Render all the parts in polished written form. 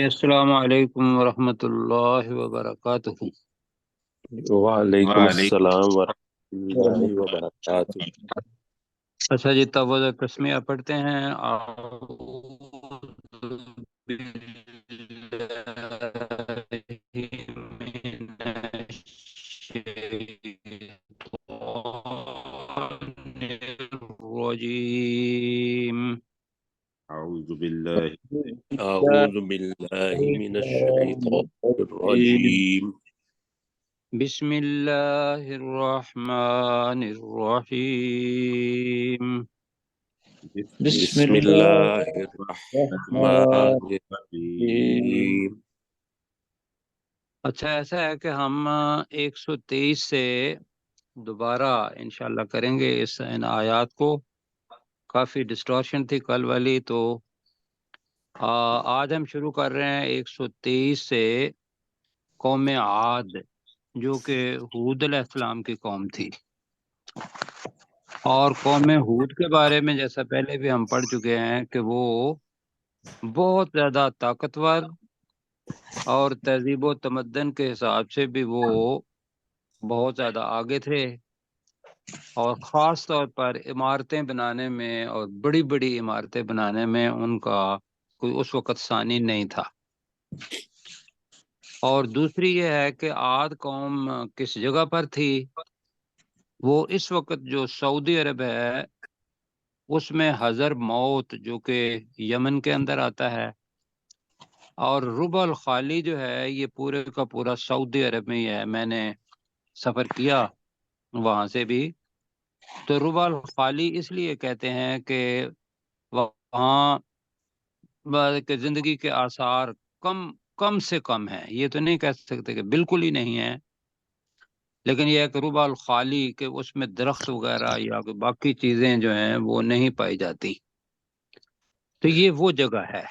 السلام علیکم ورحمۃ اللہ وبرکاتہ۔ وعلیکم السلام ورحمۃ اللہ وبرکاتہ۔ اچھا جی، تعوذ تسمیہ پڑھتے ہیں۔ اعوذ باللہ من الشیطان الرجیم۔ أعوذ بالله اعوذ باللہ من الشیطان الرجیم۔ بسم اللہ الرحمن الرحیم۔ بسم اللہ الرحمن الرحیم۔ اچھا، ایسا ہے کہ ہم 123 سے دوبارہ انشاءاللہ کریں گے ان آیات کو۔ کافی ڈسٹورشن تھی کل والی، تو آج ہم شروع کر رہے ہیں 123 سے قوم عاد، جو کہ ہود علیہ السلام کی قوم تھی۔ اور قوم ہود کے بارے میں جیسا پہلے بھی ہم پڑھ چکے ہیں کہ وہ بہت زیادہ طاقتور اور تہذیب و تمدن کے حساب سے بھی وہ بہت زیادہ آگے تھے، اور خاص طور پر عمارتیں بنانے میں اور بڑی بڑی عمارتیں بنانے میں ان کا کوئی اس وقت ثانی نہیں تھا۔ اور دوسری یہ ہے کہ عاد قوم کس جگہ پر تھی؟ وہ اس وقت جو سعودی عرب ہے اس میں حضر موت، جو کہ یمن کے اندر آتا ہے، اور ربع الخالی جو ہے یہ پورے کا پورا سعودی عرب میں ہی ہے۔ میں نے سفر کیا وہاں سے بھی، تو ربع الخالی اس لیے کہتے ہیں کہ وہاں کہ زندگی کے آثار کم سے کم ہیں۔ یہ تو نہیں کہہ سکتے کہ بالکل ہی نہیں ہے، لیکن یہ ہے کہ ربع الخالی کہ اس میں درخت وغیرہ یا باقی چیزیں جو ہیں وہ نہیں پائی جاتی، تو یہ وہ جگہ ہے۔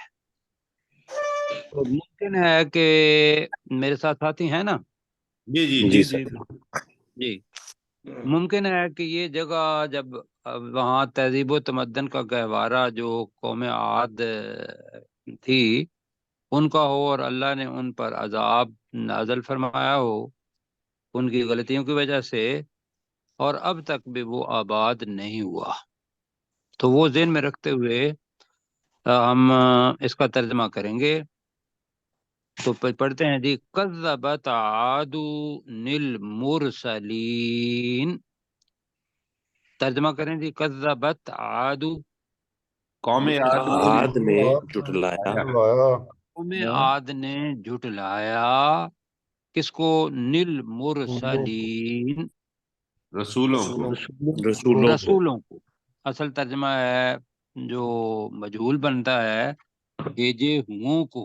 تو ممکن ہے کہ میرے ساتھ ساتھی ہیں نا؟ جی جی جی جی سر۔ جی، ممکن ہے کہ یہ جگہ جب وہاں تہذیب و تمدن کا گہوارہ جو قوم عاد تھی ان کا ہو، اور اللہ نے ان پر عذاب نازل فرمایا ہو ان کی غلطیوں کی وجہ سے، اور اب تک بھی وہ آباد نہیں ہوا۔ تو وہ ذہن میں رکھتے ہوئے ہم اس کا ترجمہ کریں گے۔ تو پڑھتے ہیں جی، کذبت عاد المرسلین۔ ترجمہ کریں جی، کذبت عاد، قوم عاد عاد نے جھٹلایا، قوم عاد نے جھٹلایا کس کو؟ نیل مرسلین، رسولوں کو۔ رسولوں کو۔ رسولوں کو۔ اصل ترجمہ ہے جو مجہول بنتا ہے بھیجے ہوں کو،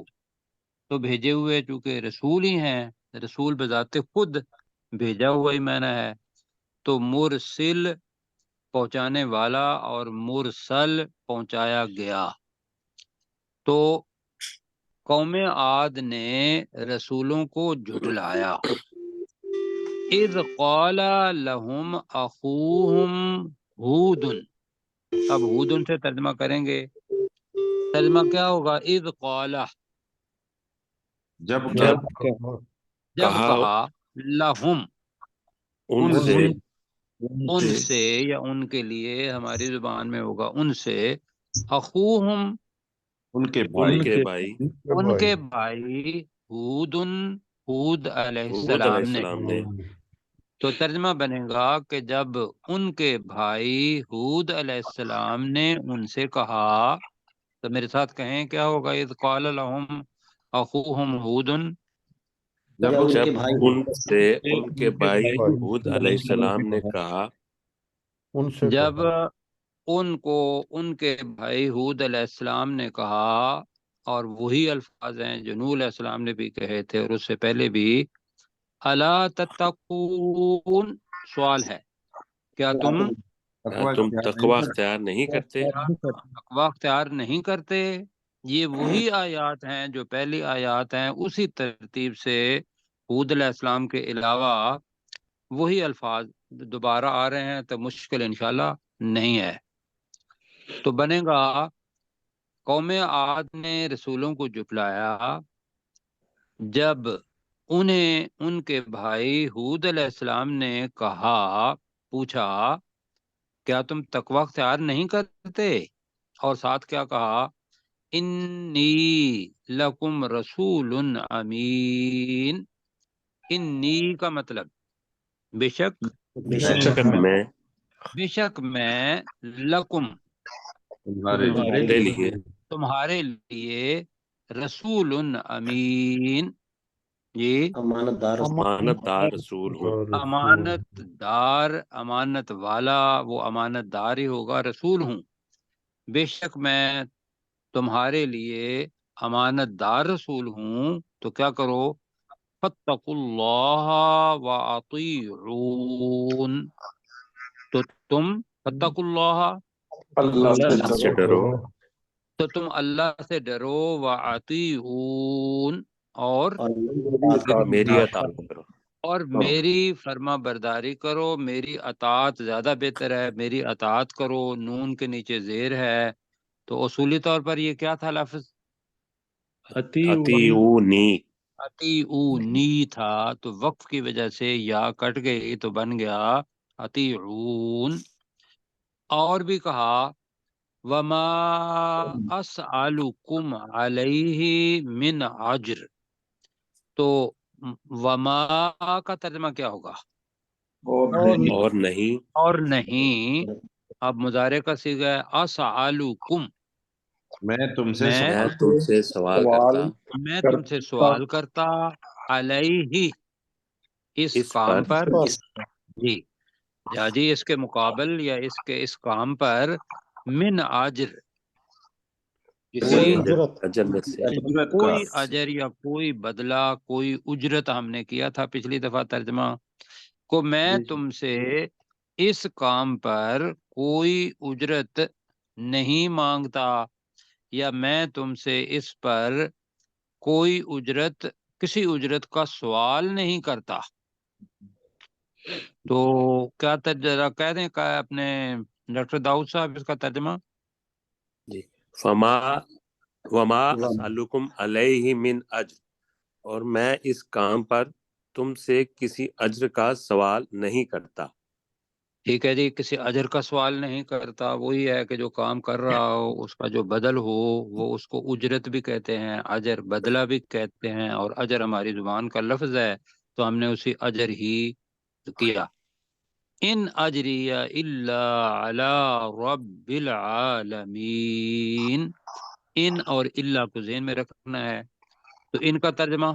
تو بھیجے ہوئے چونکہ رسول ہی ہیں، رسول بذات خود بھیجا ہوا ہی معنی ہے، تو مرسل پہنچانے والا اور مرسل پہنچایا گیا۔ تو قوم عاد نے رسولوں کو جھٹلایا۔ اذ قال لهم اخوهم ہود، اب ہود سے ترجمہ کریں گے۔ ترجمہ کیا ہوگا؟ اذ قال، جب جب جب کہا کہا، لہم ان ان سے یا ان کے لیے، ہماری زبان میں ہوگا ان سے، اخوہم ان کے ان بھائی، کے بھائی ان کے بھائی، ہود علیہ ہود علیہ السلام نے۔ السلام نے، تو ترجمہ بنے گا کہ جب ان کے بھائی ہود علیہ السلام نے ان سے کہا، تو میرے ساتھ کہیں کیا ہوگا؟ اذ قال لهم اخوهم ہود، جب جب ان سے ان کے بھائی ہود علیہ السلام نے کہا، جب ان کو ان کے بھائی ہود علیہ السلام نے کہا، اور وہی الفاظ ہیں جو نوح علیہ السلام نے بھی کہے تھے اور اس سے پہلے بھی، الا تتقون، سوال ہے کیا تم تم تقوی اختیار نہیں کرتے؟ تقوی اختیار نہیں کرتے؟ یہ وہی آیات ہیں جو پہلی آیات ہیں، اسی ترتیب سے ہود علیہ السلام کے علاوہ وہی الفاظ دوبارہ آ رہے ہیں، تو مشکل انشاءاللہ نہیں ہے۔ تو بنے گا قوم عاد نے رسولوں کو جھٹلایا جب انہیں ان کے بھائی ہود علیہ السلام نے پوچھا کیا تم تقوی اختیار نہیں کرتے، اور ساتھ کیا کہا، انی لکم رسول امین۔ انی کا مطلب بے شک بے شک میں لکم تمہارے لیے تمہارے لیے رسول امین، جی امانت دار امانت دار رسول ہوں۔ امانت دار، امانت والا، وہ امانت دار ہی ہوگا، رسول ہوں۔ بے شک میں تمہارے لیے امانت دار رسول ہوں، تو کیا کرو، فاتقوا اللہ واطیعون، تو تم فاتقوا اللہ، اللہ سے ڈرو تو تم اللہ سے ڈرو، واطیعون، اور میری اطاعت کرو۔ اور میری فرما برداری کرو، میری اطاعت زیادہ بہتر ہے، میری اطاعت کرو، نون کے نیچے زیر ہے، تو اصولی طور پر یہ کیا تھا لفظ، اطیعونی، اطیعونی تھا، تو وقف کی وجہ سے یا کٹ گئی تو بن گیا اطیعون۔ اور بھی کہا وما اسألکم علیہ من اجر، تو وما کا ترجمہ کیا ہوگا، اور نہیں، اور نہیں، اب مضارع کا صیغہ ہے اسألکم، میں تم سے میں میں تم سے سوال کرتا میں تم سے سوال کرتا، علیہ اس اس کام پر، پر جی جی اس کے مقابل یا اس کام پر، من اجر، کوئی اجر میں سے اجرت کا کوئی اجر یا کوئی بدلہ، کوئی اجرت، ہم نے کیا تھا پچھلی دفعہ ترجمہ کو، میں تم سے اس کام پر کوئی اجرت نہیں مانگتا، یا میں تم سے اس پر کوئی اجرت، کسی اجرت کا سوال نہیں کرتا۔ تو کیا ذرا کہہ دیں کہ اپنے ڈاکٹر داؤد صاحب اس کا ترجمہ، جی، وما اسألکم علیہ من اجر، اور میں اس کام پر تم سے کسی اجر کا سوال نہیں کرتا۔ ٹھیک ہے جی، کسی اجر کا سوال نہیں کرتا، وہی ہے کہ جو کام کر رہا ہو اس کا جو بدل ہو، وہ اس کو اجرت بھی کہتے ہیں، اجر بدلہ بھی کہتے ہیں، اور اجر ہماری زبان کا لفظ ہے، تو ہم نے اسی اجر ہی کیا۔ ان اجری الا علی رب العالمین، ان اور الا کو ذہن میں رکھنا ہے، تو ان کا ترجمہ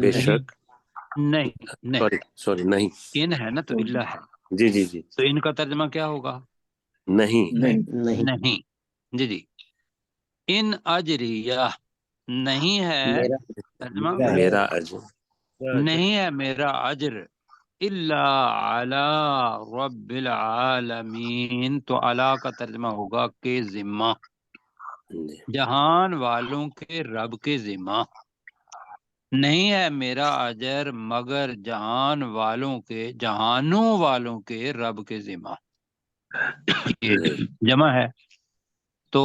بے شک، نہیں، سوری نہیں، ان ہے نا تو الا ہے، جی جی جی، تو ان کا ترجمہ کیا ہوگا، نہیں، نہیں، جی ان اجریہ، نہیں ہے ترجمہ، میرا اجر نہیں ہے میرا اجر، الا علی رب العالمین، تو علی کا ترجمہ ہوگا کہ ذمہ، جہان والوں کے رب کے ذمہ، نہیں ہے میرا اجر مگر جہان والوں کے، جہانوں والوں کے رب کے ذمہ، یہ جمع ہے۔ تو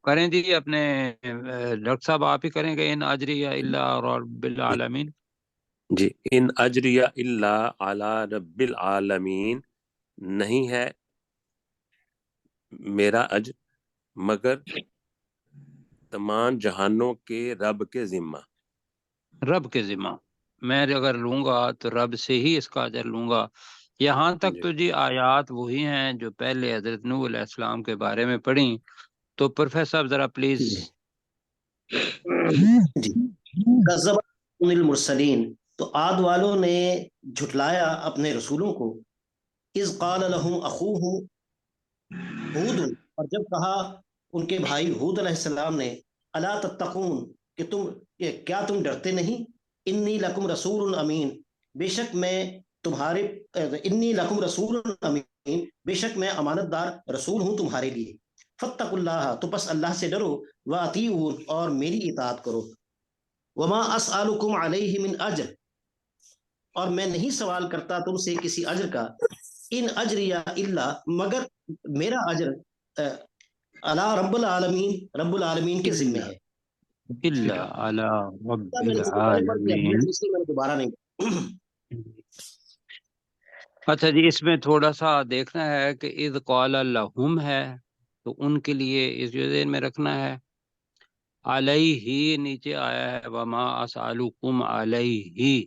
کریں جی اپنے ڈاکٹر صاحب آپ ہی کریں گے، ان اجری الا رب العالمین، جی، ان اجریہ الا علی رب العالمین، نہیں ہے میرا اجر مگر تمام جہانوں کے رب کے ذمہ، رب کے ذمہ، میں اگر لوں گا تو رب سے ہی اس کا اجر لوں گا۔ یہاں تک تو جی آیات وہی ہیں جو پہلے حضرت نوح علیہ السلام کے بارے میں پڑھی، تو پروفیسر صاحب ذرا پلیز۔ کذب المرسلین، تو عاد والوں نے جھٹلایا اپنے رسولوں کو، اذ قال لهم اخوهم ہود، اور جب کہا ان کے بھائی ہود علیہ السلام نے، الا تتقون، کہ کیا تم ڈرتے نہیں، انی لکم رسول امین، بے شک میں تمہارے، انی لکم رسول امین، بے شک میں امانت دار رسول ہوں تمہارے لیے، فاتقوا اللہ، تو بس اللہ سے ڈرو، واطیعون، اور میری اطاعت کرو، وما اسألکم علیہ من اجر، اور میں نہیں سوال کرتا تم سے کسی اجر کا، ان اجریہ الا، مگر میرا اجر اللہ رب العالمین کے ذمے ہے. الا علی رب میں نے اس سے پہلے پڑھ دیا، العالمین. اس لیے میں نے دوبارہ نہیں. اچھا جی، اس میں تھوڑا سا دیکھنا ہے کہ اذ قال لہم ہے تو ان کے لیے اس جو ذہن میں رکھنا ہے. علیہ نیچے آیا ہے وما اسالکم علیہ،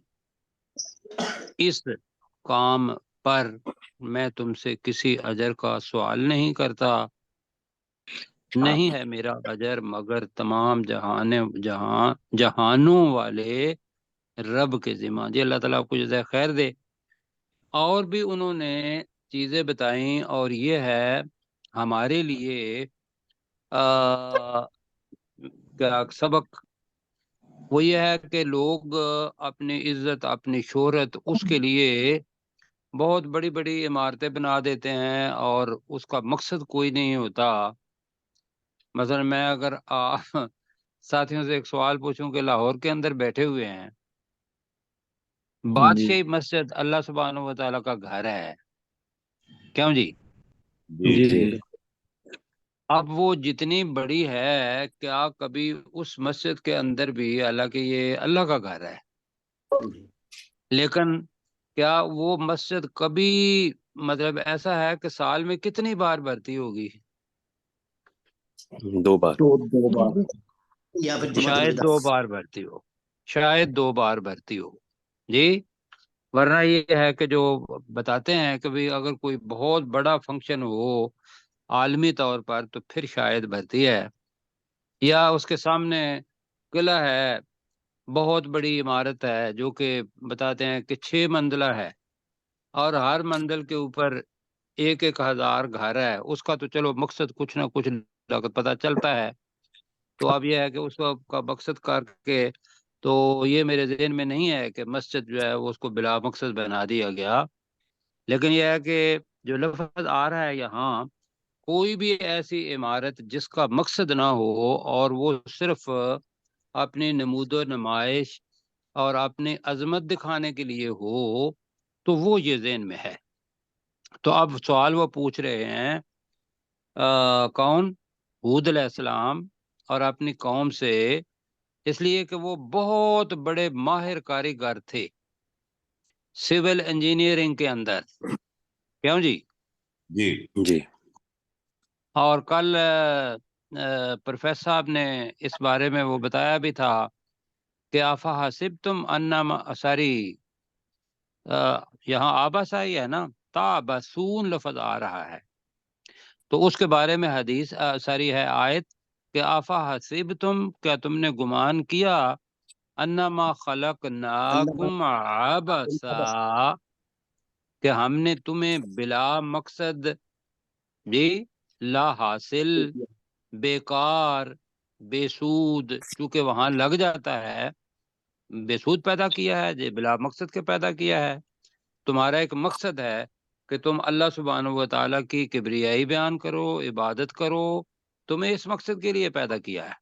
اس کام پر میں تم سے کسی اجر کا سوال نہیں کرتا، نہیں ہے میرا اجر مگر تمام جہانوں والے رب کے ذمہ. جی اللہ تعالیٰ آپ کو جزائے خیر دے. اور بھی انہوں نے چیزیں بتائیں، اور یہ ہے ہمارے لیے کیا سبق، وہ یہ ہے کہ لوگ اپنی عزت اپنی شہرت اس کے لیے بہت بڑی بڑی عمارتیں بنا دیتے ہیں اور اس کا مقصد کوئی نہیں ہوتا. مثلا میں اگر ساتھیوں سے ایک سوال پوچھوں کہ لاہور کے اندر بیٹھے ہوئے ہیں، بادشاہی مسجد اللہ سبحانہ و تعالیٰ کا گھر ہے، کیوں جی؟ جی اب وہ جتنی بڑی ہے، کیا کبھی اس مسجد کے اندر بھی، حالانکہ یہ اللہ کا گھر ہے، لیکن کیا وہ مسجد کبھی مطلب ایسا ہے کہ سال میں کتنی بار بھرتی ہوگی؟ 2 بار. دو بار یا پھر جمعۃ شاید الوداع. 2 بار بھرتی ہو، شاید 2 بار بھرتی ہو جی. ورنہ یہ ہے کہ جو بتاتے ہیں کہ بھی اگر کوئی بہت بڑا فنکشن ہو عالمی طور پر تو پھر شاید بھرتی ہے. یا اس کے سامنے قلعہ ہے، بہت بڑی عمارت ہے جو کہ بتاتے ہیں کہ 6 منزلہ ہے، اور ہر منزل کے اوپر 1,000 گھر ہے. اس کا تو چلو مقصد کچھ نہ کچھ پتہ چلتا ہے. تو اب یہ ہے کہ اس کا مقصد کر کے، تو یہ میرے ذہن میں نہیں ہے کہ مسجد جو ہے وہ اس کو بلا مقصد بنا دیا گیا. لیکن یہ ہے کہ جو لفظ آ رہا ہے یہاں، کوئی بھی ایسی عمارت جس کا مقصد نہ ہو اور وہ صرف اپنی نمود و نمائش اور اپنی عظمت دکھانے کے لیے ہو، تو وہ یہ ذہن میں ہے. تو اب سوال وہ پوچھ رہے ہیں کون؟ ہود علیہ السلام، اور اپنی قوم سے، اس لیے کہ وہ بہت بڑے ماہر کاریگر تھے سول انجینئرنگ کے اندر، کیوں جی؟ جی اور کل پروفیسر صاحب نے اس بارے میں وہ بتایا بھی تھا کہ افحسبتم انما ساری یہاں آبس آئی ہے نا، تابسون لفظ آ رہا ہے، تو اس کے بارے میں حدیث ساری ہے آیت کہ افحسبتم، کیا تم نے گمان کیا، انما خلقناکم عبثا، کہ ہم نے تمہیں بلا مقصد جی لا حاصل بیکار بے سود، چونکہ وہاں لگ جاتا ہے، بے سود پیدا کیا ہے جی، بلا مقصد کے پیدا کیا ہے. تمہارا ایک مقصد ہے کہ تم اللہ سبحانہ و تعالیٰ کی کبریائی بیان کرو، عبادت کرو، تمہیں اس مقصد کے لیے پیدا کیا ہے.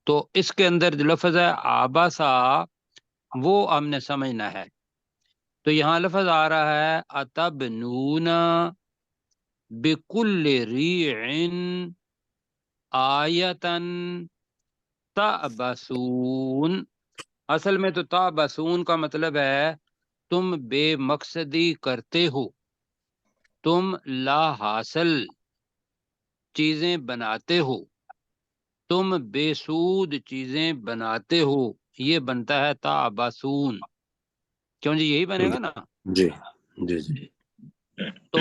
تو اس کے اندر جو لفظ ہے آباسا، وہ ہم نے سمجھنا ہے. تو یہاں لفظ آ رہا ہے اتبنون بکل ریع آیتن تعبسون. اصل میں تو تعبسون کا مطلب ہے تم بے مقصدی کرتے ہو، تم لا حاصل چیزیں بناتے ہو، تم بے سود چیزیں بناتے ہو، یہ بنتا ہے تعبسون. کیوں جی؟ یہی بنے گا نا. جی جی جی تو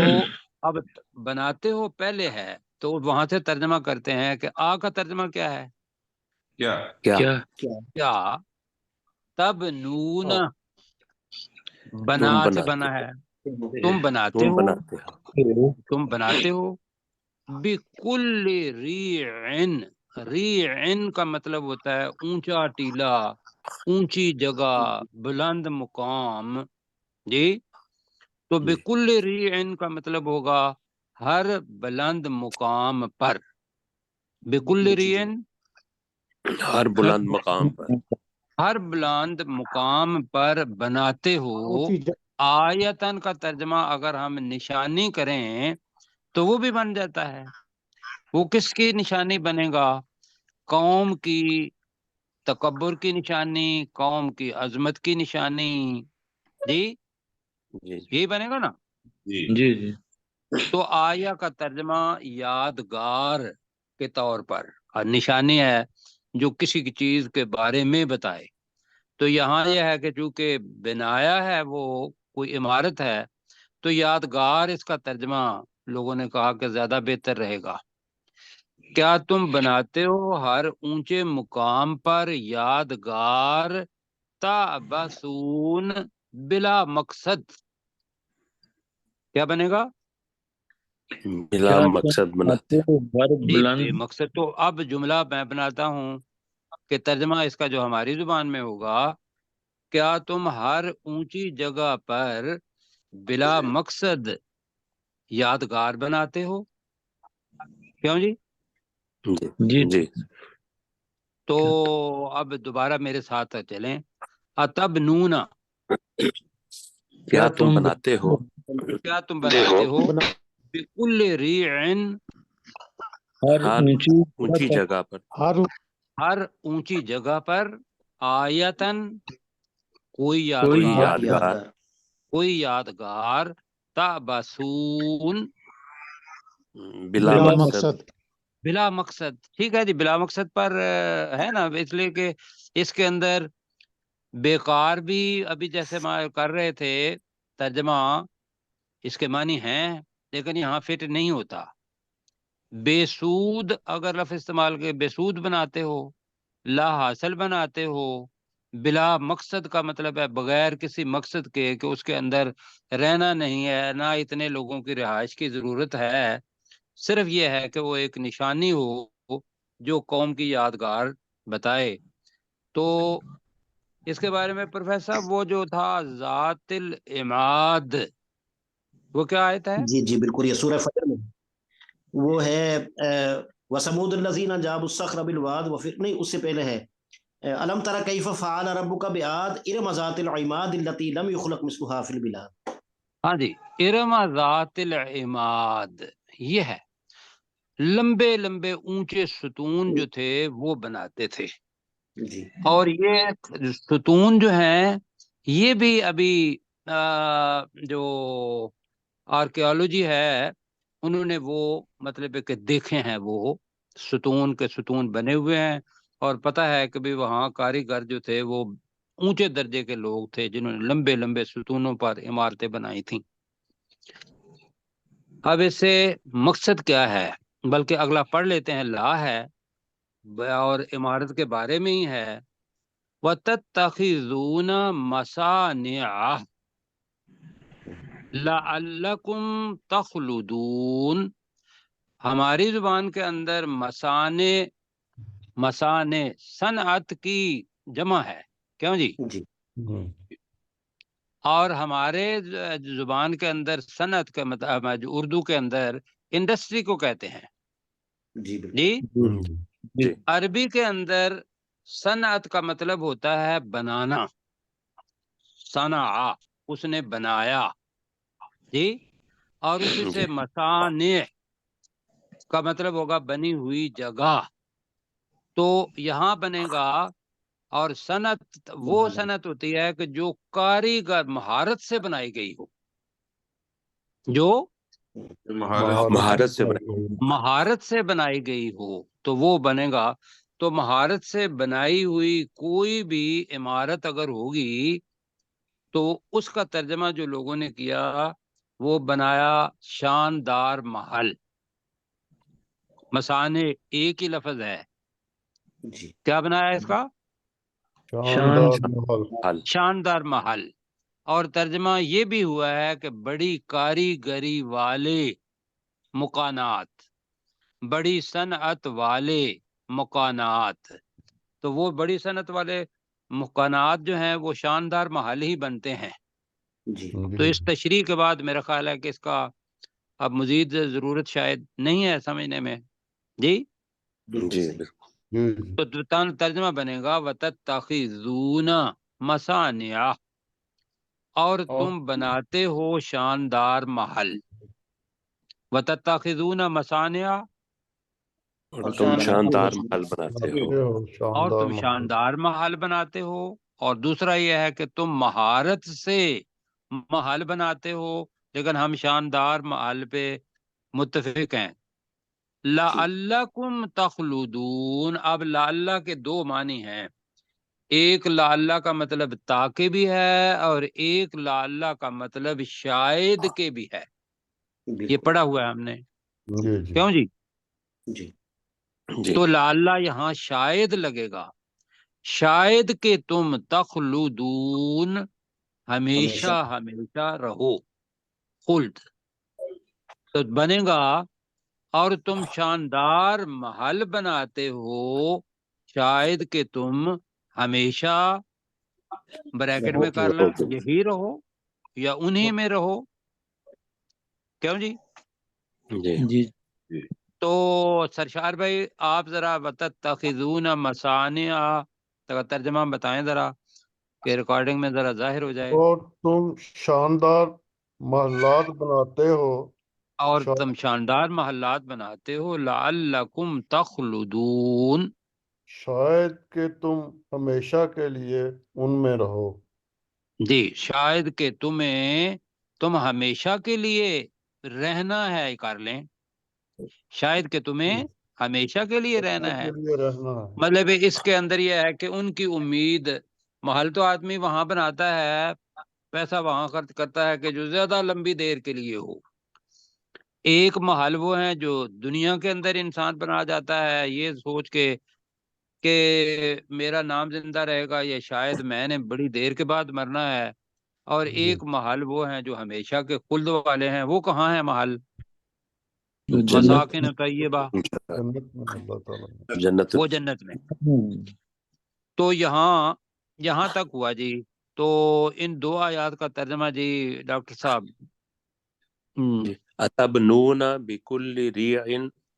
اب بناتے ہو پہلے ہے، تو وہاں سے ترجمہ کرتے ہیں کہ آ کا ترجمہ کیا ہے؟ کیا تب نون، بنا سے بنا ہے، تم بناتے ہو، تم بناتے ہو بکل ریعن. ریعن کا مطلب ہوتا ہے اونچا ٹیلا، اونچی جگہ، بلند مقام جی. تو بکل ریعن کا مطلب ہوگا ہر بلند مقام پر. بکل ریعن ہر بلند مقام پر، ہر بلند مقام پر بناتے ہو. آیتن کا ترجمہ اگر ہم نشانی کریں تو وہ بھی بن جاتا ہے. وہ کس کی نشانی بنے گا؟ قوم کی تکبر کی نشانی، قوم کی عظمت کی نشانی. جی جی یہی بنے گا نا. جی جی جی تو آیا کا ترجمہ یادگار کے طور پر، اور نشانی ہے جو کسی کی چیز کے بارے میں بتائے. تو یہاں یہ ہے کہ چونکہ بنایا ہے وہ کوئی عمارت ہے، تو یادگار اس کا ترجمہ لوگوں نے کہا کہ زیادہ بہتر رہے گا. کیا تم بناتے ہو ہر اونچے مقام پر یادگار تابسون بلا مقصد؟ کیا بنے گا؟ بلا مقصد بناتے ہیں. بے بلند مقصد. تو اب جملہ میں بناتا ہوں کہ ترجمہ اس کا جو ہماری زبان میں ہوگا، کیا تم ہر اونچی جگہ پر بلا مقصد یادگار بناتے ہو؟ کیوں جی؟ جی جی جی تو اب دوبارہ میرے ساتھ چلیں. اتب نونا، کیا تم بناتے ہو کیا تم بناتے ہو بکل ریعن، ہر ہر اونچی اونچی جگہ پر ہر اونچی جگہ پر آیتن، کوئی کوئی یادگار، یادگار کوئی یادگار تابسون بلا بلا مقصد. بلا مقصد. ٹھیک ہے جی، بلا مقصد پر ہے نا، اس لیے کہ اس کے اندر بیکار بھی ابھی جیسے کر رہے تھے ترجمہ، اس کے معنی ہیں لیکن یہاں فٹ نہیں ہوتا. بے سود اگر لفظ استعمال کے بے سود بناتے ہو، لا حاصل بناتے ہو. بلا مقصد کا مطلب ہے بغیر کسی مقصد کے، کہ اس کے اندر رہنا نہیں ہے، نہ اتنے لوگوں کی رہائش کی ضرورت ہے، صرف یہ ہے کہ وہ ایک نشانی ہو جو قوم کی یادگار بتائے. تو اس کے بارے میں پروفیسر صاحب وہ جو تھا ذات العماد، وہ کیا آیت ہے؟ جی جی بالکل، یہ سورہ فجر میں وہ ہے وسمود الذین جابوا الصخر بالواد، وفر نہیں، اس سے پہلے ہے الم تر کیف فعل ربک بعاد ارم ذات العماد التي لم يخلق مثلها في البلاد. ہاں جی، ارم ذات العماد، یہ ہے لمبے لمبے اونچے ستون جو تھے وہ بناتے تھے. جی اور یہ ستون جو ہیں یہ بھی ابھی جو آرکیالوجی ہے انہوں نے وہ مطلب ہے کہ دیکھے ہیں، وہ ستون کے ستون بنے ہوئے ہیں، اور پتہ ہے کہ بھی وہاں کاریگر جو تھے وہ اونچے درجے کے لوگ تھے جنہوں نے لمبے لمبے ستونوں پر عمارتیں بنائی تھیں. اب اس سے مقصد کیا ہے، بلکہ اگلا پڑھ لیتے ہیں. لا ہے اور عمارت کے بارے میں ہی ہے. وَتَتَّخِذُونَ مَصَانِعَ لَعَلَّكُمْ تَخْلُدُونَ. ہماری زبان کے اندر مسانے صنعت کی جمع ہے، کیوں جی؟ جی اور ہمارے زبان کے اندر صنعت کا مطلب اردو کے اندر انڈسٹری کو کہتے ہیں. جی بالکل جی جی عربی کے اندر صنعت کا مطلب ہوتا ہے بنانا. صنع، اس نے بنایا. جی اور اسی سے مصانع کا مطلب ہوگا بنی ہوئی جگہ. تو یہاں بنے گا. اور صنعت وہ صنعت ہوتی ہے کہ جو کاریگر مہارت سے بنائی گئی ہو، جو مہارت سے بنا. مہارت سے بنائی گئی ہو تو وہ بنے گا. تو مہارت سے بنائی ہوئی کوئی بھی عمارت اگر ہوگی تو اس کا ترجمہ جو لوگوں نے کیا وہ بنایا شاندار محل. مسانے ایک ہی لفظ ہے، جی کیا بنایا اس کا؟ شاندار محل. اور ترجمہ یہ بھی ہوا ہے کہ بڑی کاریگری والے مکانات، بڑی صنعت والے مکانات. تو وہ بڑی صنعت والے مکانات جو ہیں وہ شاندار محل ہی بنتے ہیں. جی تو اس تشریح کے بعد میرا خیال ہے کہ اس کا اب مزید ضرورت شاید نہیں ہے سمجھنے میں. جی بالکل جی صحیح. تو ترجمہ بنے گا وَتَتَّخِذُونَ مَصَانِعَ، اور تم بناتے ہو شاندار محل. وَتَتَّخِذُونَ مَصَانِعَ، اور تم شاندار محل بناتے ہو، اور تم شاندار محل بناتے ہو، اور دوسرا یہ ہے کہ تم مہارت سے محل بناتے ہو، لیکن ہم شاندار محل پہ متفق ہیں۔ لَعَلَّكُمْ تَخْلُدُونَ، اب لعلہ کے دو معنی ہیں، ایک لعلہ کا مطلب تاکہ بھی ہے، اور ایک لعلہ کا مطلب شاید کے بھی ہے، یہ بالکل پڑھا ہوا ہے ہم نے، جی کیوں جی؟ جی جی تو لعلہ یہاں شاید لگے گا، شاید کہ تم تخلدون ہمیشہ ہمیشہ رہو، خلد تو بنے گا، اور تم شاندار محل بناتے ہو، شاید کہ تم ہمیشہ بریکٹ میں کر لیں یہی رہو یا انہی میں رہو، کیوں جی؟ جی جی تو سرشار بھائی آپ ذرا وَتَتَّخِذُونَ مَصَانِعَ کا ترجمہ بتائیں ذرا، کہ ریکارڈنگ میں ذرا ظاہر ہو جائے، اور تم شاندار محلات بناتے ہو، اور تم شاندار محلات بناتے ہو، لعلکم تخلدون، شاید کہ تم ہمیشہ کے لیے ان میں رہو۔ جی شاید کہ تم ہمیشہ کے لیے رہنا ہے، کر لیں، شاید کہ تمہیں ہمیشہ کے لیے رہنا ہے، کے لیے رہنا ہے۔ مطلب اس کے اندر یہ ہے کہ ان کی امید، محل تو آدمی وہاں بناتا ہے، پیسہ وہاں خرچ کرتا ہے کہ جو زیادہ لمبی دیر کے لیے ہو، ایک محل وہ ہیں جو دنیا کے اندر انسان بنا جاتا ہے یہ سوچ کے کہ میرا نام زندہ رہے گا، یا شاید میں نے بڑی دیر کے بعد مرنا ہے، اور ایک محل وہ ہیں جو ہمیشہ کے خلد والے ہیں، وہ کہاں ہیں محل؟ مساکن طیبہ، جنت میں اللہ تعالیٰ نے۔ جنت وہ جنت میں۔ تو یہاں تک ہوا جی، تو ان دو آیات کا ترجمہ جی ڈاکٹر صاحب۔ جی اتبنون بکل ریع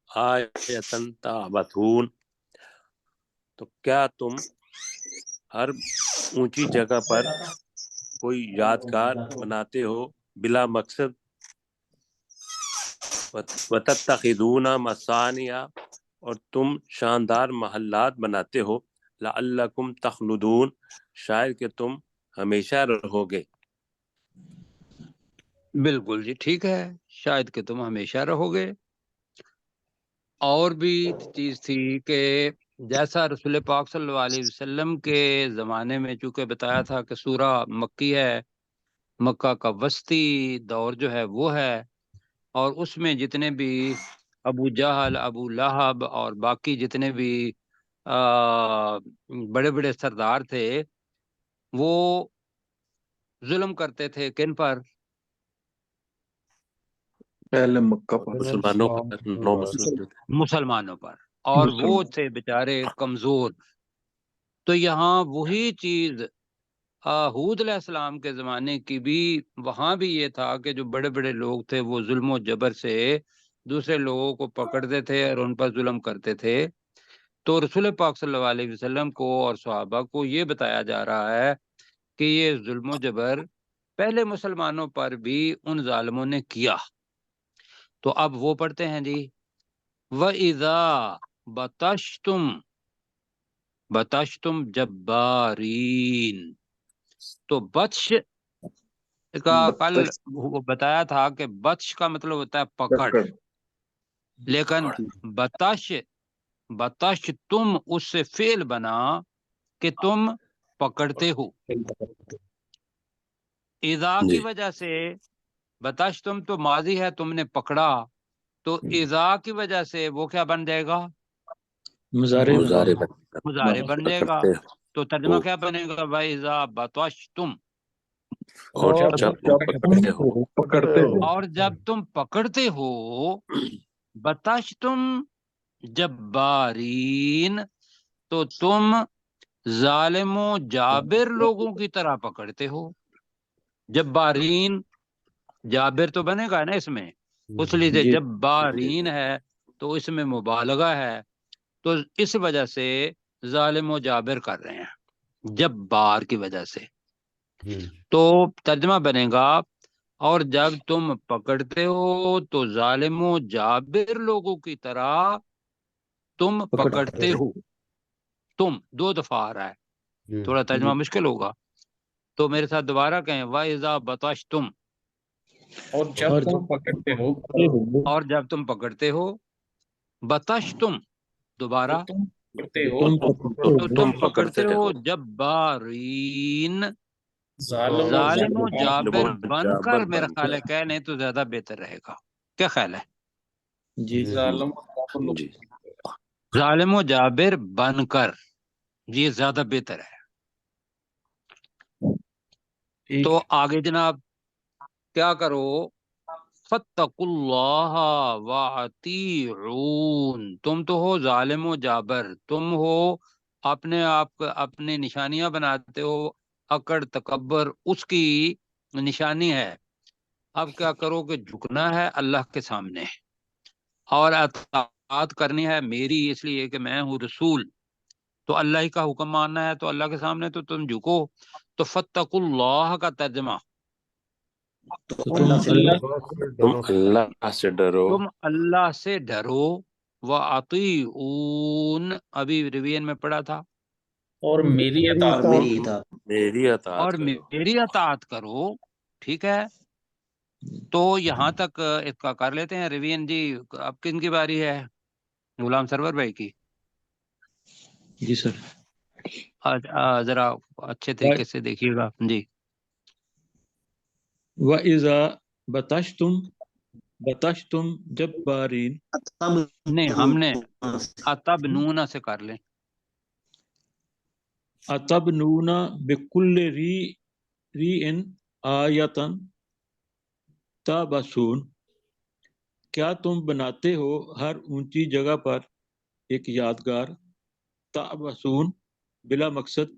آیۃ تعبثون، تو کیا تم ہر اونچی جگہ پر کوئی یادگار بناتے ہو بلا مقصد، وتتخذون مصانع، اور تم شاندار محلات بناتے ہو، لعلکم تخلدون، شاید کہ تم ہمیشہ رہو گے۔ بالکل جی ٹھیک ہے، شاید کہ تم ہمیشہ رہو گے۔ اور بھی چیز تھی کہ جیسا رسول پاک صلی اللہ علیہ وسلم کے زمانے میں چونکہ بتایا تھا کہ سورہ مکی ہے، مکہ کا وسطی دور جو ہے وہ ہے، اور اس میں جتنے بھی ابو جہل، ابو لہب اور باقی جتنے بھی بڑے بڑے سردار تھے، وہ ظلم کرتے تھے کن پر؟ پہلے مکہ پر، مسلمانوں پر، نو مسلم جو تھے۔ مسلمانوں پر، اور وہ تھے بیچارے کمزور۔ تو یہاں وہی چیز ہود علیہ السلام کے زمانے کی بھی، وہاں بھی یہ تھا کہ جو بڑے بڑے لوگ تھے وہ ظلم و جبر سے دوسرے لوگوں کو پکڑتے تھے اور ان پر ظلم کرتے تھے۔ تو رسول پاک صلی اللہ علیہ وسلم کو اور صحابہ کو یہ بتایا جا رہا ہے کہ یہ ظلم و جبر پہلے مسلمانوں پر بھی ان ظالموں نے کیا۔ تو اب وہ پڑھتے ہیں جی، وَإِذَا بَطَشْتُمْ جَبَّارِينَ، تو بطش کا کل بتایا تھا کہ بطش کا مطلب ہوتا ہے پکڑ، لیکن بطش تم اس سے فعل بنا کہ تم پکڑتے ہو، اذا کی جی وجہ سے بطش تم تو ماضی ہے، تم نے پکڑا، تو اذا کی وجہ سے وہ کیا بن جائے گا؟ مضارع مضارع بن جائے گا۔ پکڑتے تو ترجمہ کیا بنے گا؟ وَإِذَا بَطَشْتُمْ، اور جب تم پکڑتے ہو، اور جب تم پکڑتے ہو، بطشتم جبارین، تو تم ظالم و جابر لوگوں کی طرح پکڑتے ہو۔ جبارین، جابر تو بنے گا نا اس میں، اس لیے جبارین ہے تو اس میں مبالغہ ہے، تو اس وجہ سے ظالم و جابر کر رہے ہیں جبار کی وجہ سے۔ تو ترجمہ بنے گا اور جب تم پکڑتے ہو تو ظالم و جابر لوگوں کی طرح تم پکڑتے ہو. تم 2 دفعہ آ رہا ہے, جی تھوڑا ترجمہ مشکل ہوگا تو میرے ساتھ دوبارہ کہیں وَإِذَا بَطَشْتُمْ, اور جب تم پکڑتے ہو اور جب تم پکڑتے ہو, بطشتم دوبارہ, تو تم پکڑتے ہو تو تم پکڑتے ہو جبارین, ظالم و جابر بن کر. میرا خیال ہے کہ نہیں تو زیادہ بہتر رہے گا. کیا خیال ہے؟ جی ظالم جی ظالم و جابر بن کر, یہ زیادہ بہتر ہے. تو آگے جناب کیا کرو, فَاتَّقُوا اللَّهَ وَأَطِیعُونِ. تم تو ہو ظالم و جابر, تم ہو اپنے آپ اپنی نشانیاں بناتے ہو, اکڑ تکبر اس کی نشانی ہے. اب کیا کرو کہ جھکنا ہے اللہ کے سامنے اور اطاعت کرنی ہے میری, اس لیے کہ میں ہوں رسول. تو اللہ ہی کا حکم ماننا ہے, تو اللہ کے سامنے تو تم جھکو. تو فَاتَّقُوا اللَّهَ کا ترجمہ, تو اللہ سے تم اللہ سے ڈرو تم اللہ سے ڈرو. وَأَطِیعُونِ, ابھی ریوین میں پڑھا تھا, اور میری اور اطاعت میری اطاعت. میری اطاعت اور کرو. میری اطاعت کرو. ٹھیک ہے, تو یہاں تک اس کا کر لیتے ہیں ریوین. جی اب کن کی باری ہے؟ غلام سرور بھائی کی. جی سر. ذرا اچھے طریقے سے دیکھیے گا. جی. وَإِذَا بَطَشْتُمْ جَبَّارِينَ. تب نہیں, ہم نے اتب نونا سے کر لیں. أَتَبْنُونَ بِكُلِّ رِيعٍ آیَةً تَعْبَثُونَ. کیا تم بناتے ہو ہر اونچی جگہ پر ایک یادگار, تعبثون بلا مقصد,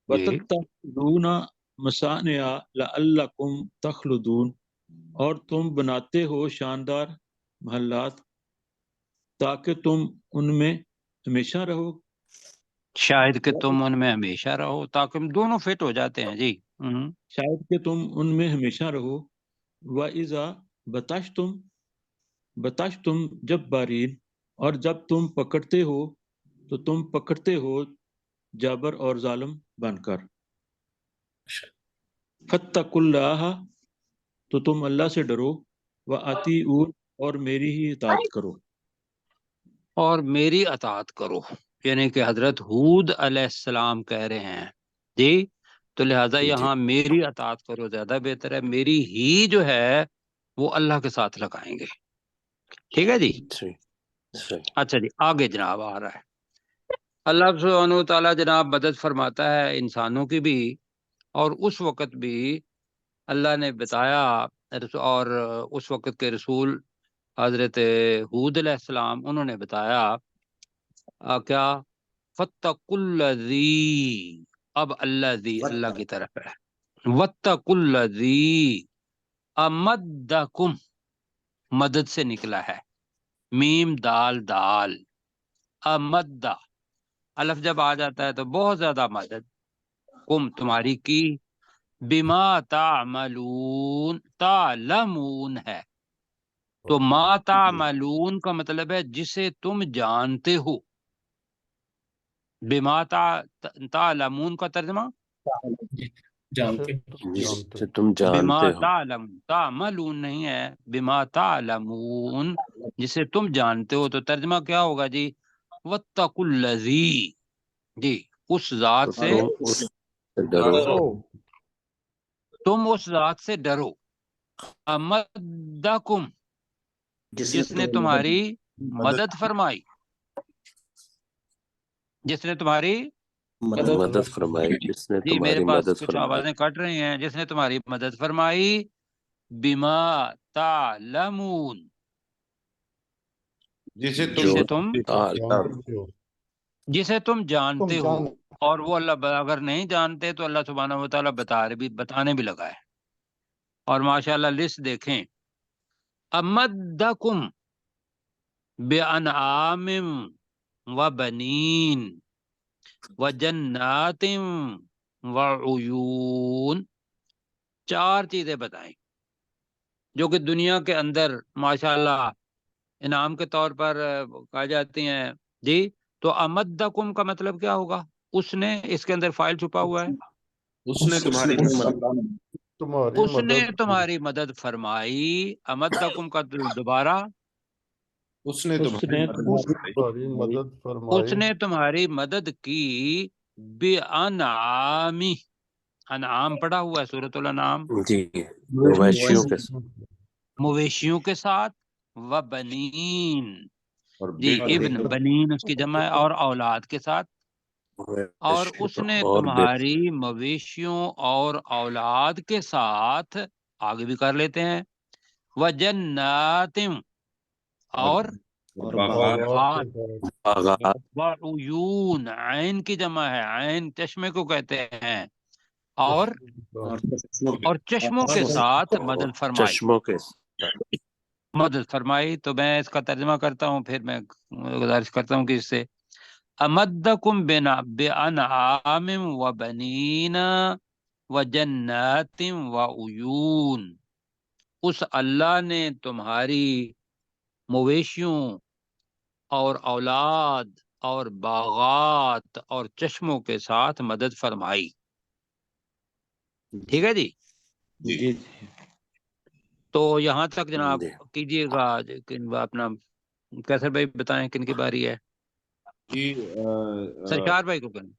وَتَتَّخِذُونَ مَصَانِعَ لَعَلَّكُمْ تَخْلُدُونَ. اور تم بناتے ہو شاندار محلات تاکہ تم ان میں ہمیشہ رہو. شاید کہ تم ان میں ہمیشہ رہو, تاکہ دونوں فٹ ہو جاتے ہیں. جی. شاید کہ تم ان میں ہمیشہ رہو. وَإِذَا بَطَشْتُمْ جَبَّارِينَ. اور جب تم پکڑتے ہو تو تم پکڑتے ہو جابر اور ظالم بن کر. فَاتَّقُوا اللَّهَ. تو تم اللہ سے ڈرو. وَأَطِیعُونِ. اور میری ہی اطاعت کرو. اور میری اطاعت کرو, یعنی کہ حضرت ہود علیہ السلام کہہ رہے ہیں. جی. تو لہٰذا جی یہاں میری اطاعت کرو زیادہ بہتر ہے. میری ہی جو ہے وہ اللہ کے ساتھ لگائیں گے. ٹھیک ہے جی. صحیح. اچھا جی, آگے جناب آ رہا ہے. اللہ سبحانہ و تعالیٰ جناب مدد فرماتا ہے انسانوں کی بھی, اور اس وقت بھی اللہ نے بتایا, اور اس وقت کے رسول حضرت ہود علیہ السلام انہوں نے بتایا کیا, فَاتَّقُوا الَّذِی, اب اللہ کی طرف ہے. وَاتَّقُوا الَّذِی امدکم, مدد سے نکلا ہے, میم دال دال, امدہ الف جب آ جاتا ہے تو بہت زیادہ مدد, کم تمہاری کی, بما تعملون, تعلمون ہے, تو ما تعملون کا مطلب ہے جسے تم جانتے ہو. بما تعلمون کا ترجمہ جانتے جس جانتے سے تم بما جانتے ہو. تعلمون, تعملون نہیں ہے, بما تعلمون جسے تم جانتے ہو. تو ترجمہ کیا ہوگا جی؟ واتقوا الذی, جی اس ذات سے, تم اس سے ڈرو تم اس ذات سے ڈرو. امدکم, جس نے تمہاری مدد فرمائی, جس نے تمہاری, مدد فرمائی, جس نے جی میرے تمہاری پاس مدد کچھ فرمائی. آوازیں کٹ رہی ہیں, جس نے تمہاری مدد فرمائی, بما تعلمون, جسے جسے تم تم جسے تم جانتے ہو. اور وہ اللہ اگر نہیں جانتے تو اللہ سبحانہ و تعالیٰ بتانے بھی لگا ہے. اور ماشاءاللہ لسٹ دیکھیں, امدکم بانعام وبنین وجنات وعیون. 4 چیزیں بتائیں جو کہ دنیا کے اندر ماشاءاللہ انعام کے طور پر کہا جاتی ہیں جی. تو امدکم کا مطلب کیا ہوگا؟ اس نے، اس کے اندر فائل چھپا ہوا ہے. اس نے تمہاری تمہاری اس نے مدد کی، تمہاری مدد فرمائی. امدکم کا دوبارہ اس نے اس تمہاری نے تمہاری مدد اس فرمائی نے تمہاری مدد کی بِأَنْعَامِ. انعام پڑا ہوا ہے سورۃ الانعام. جی مویشیوں کے مویشیوں کے ساتھ. وبنین اور جی بیٹے ابن بنین اس کی جمع ہے، اور اولاد کے ساتھ. اور اس نے اور تمہاری مویشیوں اور اولاد کے ساتھ آگے بھی کر لیتے ہیں. وجنات اور باغات باغات وعیون، عین کی جمع ہے، عین چشمے کو کہتے ہیں. اور چشموں کے ساتھ مدد فرمائی. چشموں کے مدد فرمائی. تو میں اس کا ترجمہ کرتا ہوں، پھر میں گزارش کرتا ہوں کہ اس سے امدکم بانعام وبنین وجنات وعیون. اس اللہ نے تمہاری مویشیوں اور اولاد اور باغات اور چشموں کے ساتھ مدد فرمائی. ٹھیک ہے جی. جی تو یہاں تک جناب جی کیجیے گا. اپنا کیسر بھائی بتائیں کن کی باری ہے؟ جی سرشار بھائی کو کریں.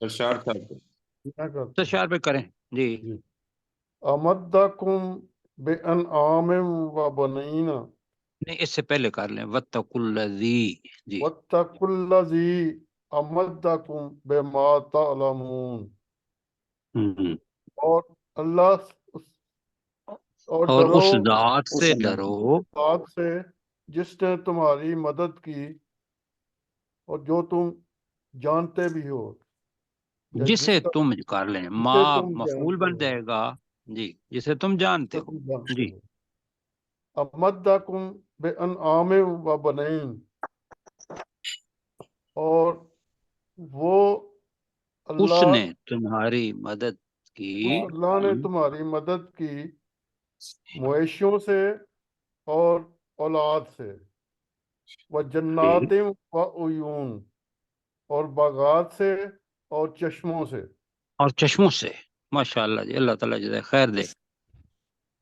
سرشار صاحب کیا کرتے ہیں؟ سرشار بھائی کریں جی. جی امدکم بانعام و بنین نہیں، اس سے پہلے کر لیں واتقوا الذی. جی واتقوا الذی امدکم بما تعلمون. اور اللہ اور اور ڈرو اس ذات سے ڈرو ذات سے جس نے تمہاری مدد کی اور جو تم جانتے بھی ہو. یا جسے جس کا تم کر لیں، جسے ما تم مفعول جانتے بن ہو، جائے گا جی، جسے تم جانتے جسے ہو. تم جانتے جی ہو. امدکم بانعام و بنین، اور وہ اس اللہ نے تمہاری مدد کی. اللہ نے تمہاری مدد کی مویشیوں سے اور اولاد سے. و جنات و عیون، اور باغات سے اور چشموں سے. اور چشموں سے. ماشاء اللہ جی، اللہ تعالیٰ جزائے خیر دے.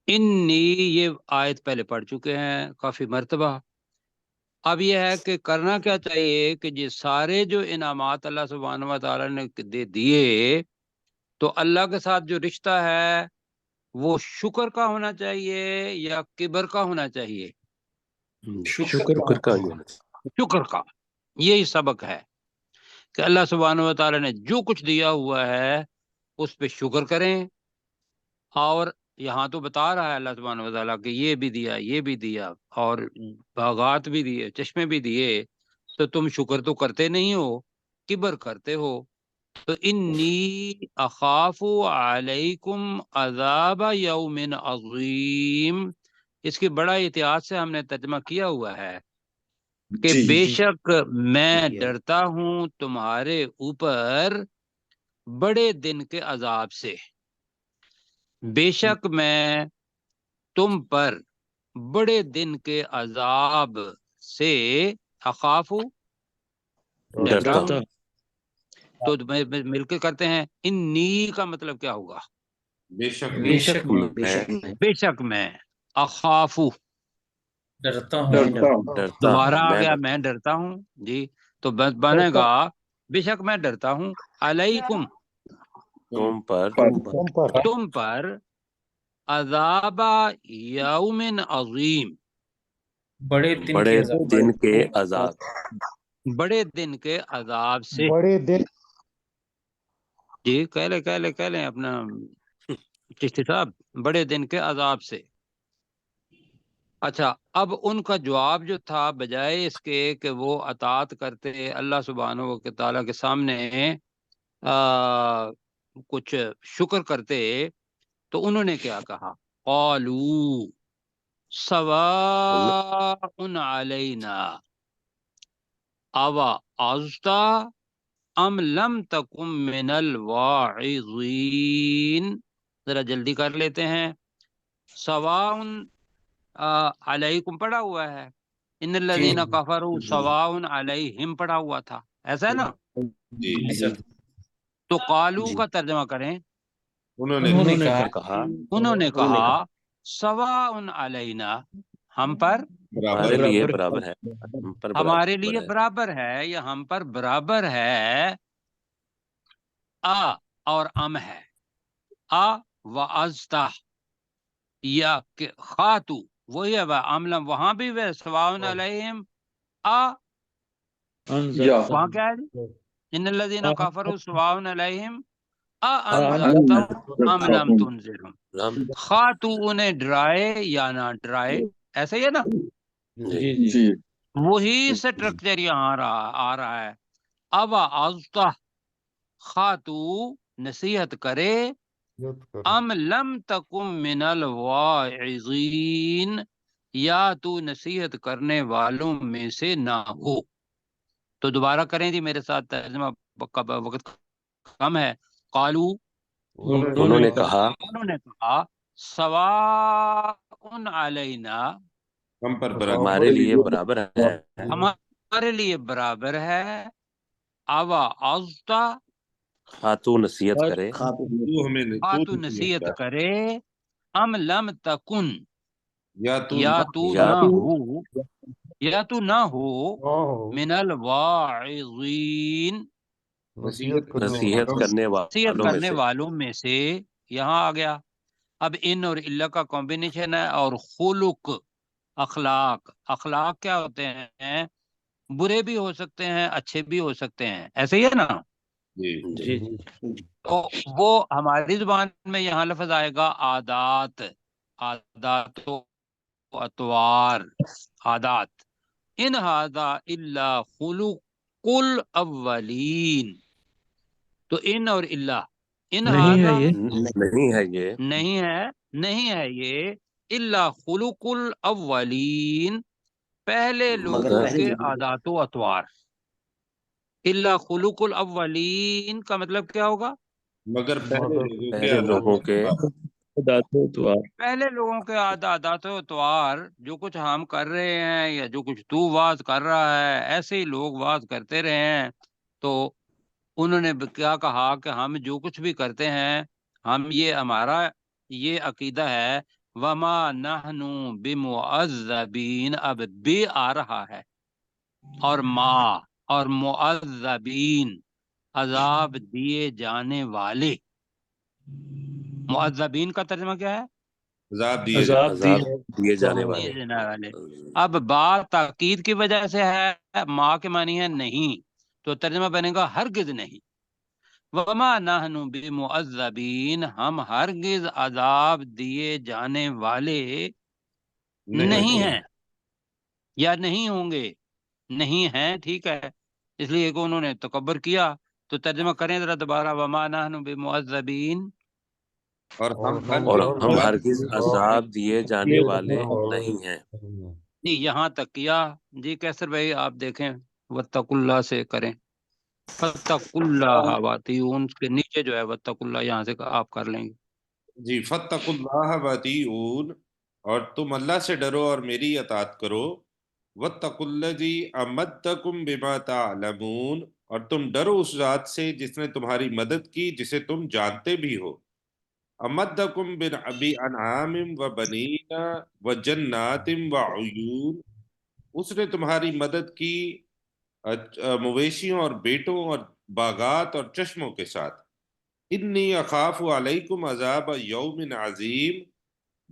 انی، یہ آیت پہلے پڑھ چکے ہیں کافی مرتبہ. اب یہ ہے کہ کرنا کیا چاہیے کہ یہ سارے جو انعامات اللہ سبحانہ و تعالیٰ نے دے دیے، تو اللہ کے ساتھ جو رشتہ ہے وہ شکر کا ہونا چاہیے یا کبر کا ہونا چاہیے؟ شکر کا شکر کا. یہی سبق ہے کہ اللہ سبحانہ و تعالیٰ نے جو کچھ دیا ہوا ہے اس پہ شکر کریں. اور یہاں تو بتا رہا ہے اللہ سبحانہ و تعالیٰ کہ یہ بھی دیا، یہ بھی دیا، اور باغات بھی دیے، چشمے بھی دیے، تو تم شکر تو کرتے نہیں ہو، کبر کرتے ہو. تو انی اخاف علیکم عذاب یوم عظیم، اس کی بڑا احتیاط سے ہم نے ترجمہ کیا ہوا ہے کہ بے شک میں ڈرتا ہوں تمہارے اوپر بڑے دن کے عذاب سے. بے شک میں تم پر بڑے دن کے عذاب سے اخاف ڈرتا ہوں. تو مل کے کرتے ہیں انی کا مطلب کیا ہوگا؟ بے شک بے شک میں اخاف، ڈرتا ہوں دوبارہ آ گیا میں ڈرتا ہوں جی. تو بنے گا بے شک میں ڈرتا ہوں علیکم تم پر عذاب یوم عظیم، بڑے دن کے عذاب دن کے عذاب بڑے دن کے عذاب سے. بڑے دن جی کہہ لیں اپنا چشتی صاحب، بڑے دن کے عذاب سے. اچھا، اب ان کا جواب جو تھا بجائے اس کے کہ وہ اطاعت کرتے اللہ سبحانہ و تعالیٰ کے سامنے کچھ شکر کرتے، تو انہوں نے کیا کہا؟ قالوا سواء علینا اوعظت ام لم تکن من الواعظین. ذرا جلدی کر لیتے ہیں. سواء علیکم پڑھا ہوا ہے, ان الذین کفروا سواء علیہم پڑھا ہوا تھا, ایسا ہے نا؟ جی جی سر. تو قالو جی. کا ترجمہ کریں. انہوں نے انہوں نے کہا کہا انہوں نے کہا سواء علینا, ہم پر ہمارے برابر لیے برابر ہے, ہم پر ہمارے برابر لیے ہے. برابر ہے یا ہم پر برابر ہے. اور ام ہے, و ازتا یا خاتو وہی ہے, ام لم وہاں بھی وہ سواء علیہم وہاں کیا ہے جی؟ ان الذین کفروا سواء علیہم انذرتہم ام لم تنذرہم. خاتو انہیں ڈرائے یا نہ ڈرائے, ایسا ہی ہے نا؟ جی جی. وہی سٹرکچر یہاں آ رہا ہے. اب ازتا خاتو نصیحت کرے, ام لم تکم من الواعظین یا تو نصیحت کرنے والوں میں سے نہ ہو. تو دوبارہ کریں جی میرے ساتھ ترجمہ, وقت کم ہے. قالو انہوں نے کہا سواء علینا ہم پر برابر ہمارے لیے برابر ہے. ہمارے لیے برابر ہے. اوا ازتا خاتون نصیحت کرے, تو ہمیں تو نصیحت کرے, ام لم تکن یا تو یا تو یا نہ ہو, یا تو نہ ہو من الواعظین نصیحت نصیحت کرنے نصیحت والوں میں کرنے سے. والوں میں سے. یہاں آ گیا. اب ان اور اللہ کا کمبینیشن ہے, اور خلق اخلاق. اخلاق کیا ہوتے ہیں؟ برے بھی ہو سکتے ہیں, اچھے بھی ہو سکتے ہیں, ایسے ہی ہے نا؟ جی جی تو وہ ہماری زبان میں یہاں لفظ آئے گا عادات, عادات و اطوار, عادات. ان ہذا الا خلق الاولین. تو ان اور اللہ, ان نہیں ہے ہذا یہ, نہیں ہے یہ, نہیں ہے یہ, الا خلق الاولین پہلے لوگوں مگر کے عادات و اطوار. الا خلق الاولین کا مطلب کیا ہوگا؟ مگر پہلے لوگوں کے پہلے لوگوں کے عادات و اطوار. جو کچھ ہم کر رہے ہیں یا جو کچھ تو واز کر رہا ہے, ایسے ہی لوگ واز کرتے رہے ہیں. تو انہوں نے کیا کہا کہ ہم جو کچھ بھی کرتے ہیں, ہم یہ ہمارا یہ عقیدہ ہے. وما نحن بمعذبین, اب بے آ رہا ہے, اور ما اور معذبین عذاب دیے جانے والے. معذبین کا ترجمہ کیا ہے؟ عذاب دیے عذاب عذاب دیے دیے جانے والے. دیے جانے والے. اب با تاکید کی وجہ سے ہے, ما کے معنی ہے نہیں, تو ترجمہ بنے گا ہرگز نہیں. وما نحن بمعذبین, ہم ہرگز عذاب دیے جانے والے نہیں ہیں یا نہیں ہوں گے. نہیں ہیں, ٹھیک ہے, اس لیے کہ انہوں نے تکبر کیا. تو ترجمہ کریں ذرا دوبارہ. وما نحن بمعذبین, اور ہم ہرگز عذاب دیے جانے والے نہیں ہیں. جی یہاں تک کیا. جی کیسر بھائی آپ دیکھیں, واتقوا اللہ سے کریں. فاتقوا اللہ واتیون کے نیچے جو ہے واتقوا اللہ, یہاں سے آپ کر لیں گے. جی فاتقوا اللہ واتیون, اور تم اللہ سے ڈرو اور میری اطاعت کرو. واتقوا الذی امدکم بما تعلمون, اور تم ڈرو اس ذات سے جس نے تمہاری مدد کی جسے تم جانتے بھی ہو. امدکم بانعام وبنین وجنات وعیون, اس نے تمہاری مدد کی مویشیوں اور بیٹوں اور باغات اور چشموں کے ساتھ. انی اخاف علیکم عذاب یوم عظیم,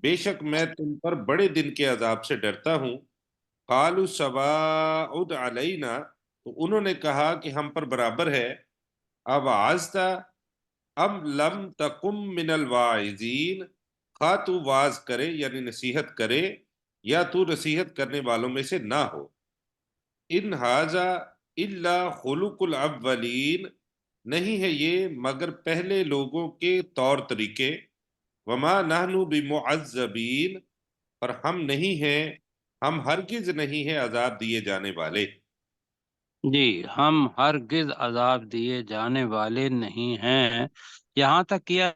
بے شک میں تم پر بڑے دن کے عذاب سے ڈرتا ہوں. قالوا سواء علینا, تو انہوں نے کہا کہ ہم پر برابر ہے. اب عزتا ام لم تکم من الواعظین, خواہ تو واز کرے یعنی نصیحت کرے یا تو نصیحت کرنے والوں میں سے نہ ہو. ان ھذا الا خلق الاولین, نہیں ہے یہ مگر پہلے لوگوں کے طور طریقے. وما نحن بمعذبین, پر ہم نہیں ہیں, ہم ہرگز نہیں ہیں عذاب دیے جانے والے. جی ہم ہرگز عذاب دیے جانے والے نہیں ہیں. یہاں تک کیا